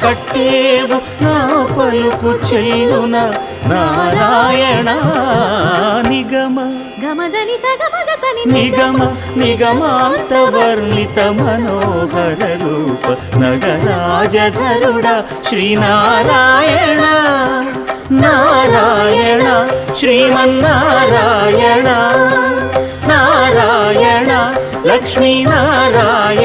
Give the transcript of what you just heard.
కట్టేవు నా పలుకు చెల్లున నారాయణ నిగమ గమదని సగమగసని నిగమ నిగమాంత వర్ణిత మనోహర రూప నగరాజధరుడ శ్రీనారాయణ నారాయణ శ్రీమన్నారాయణ నారాయణ లక్ష్మీనారాయణ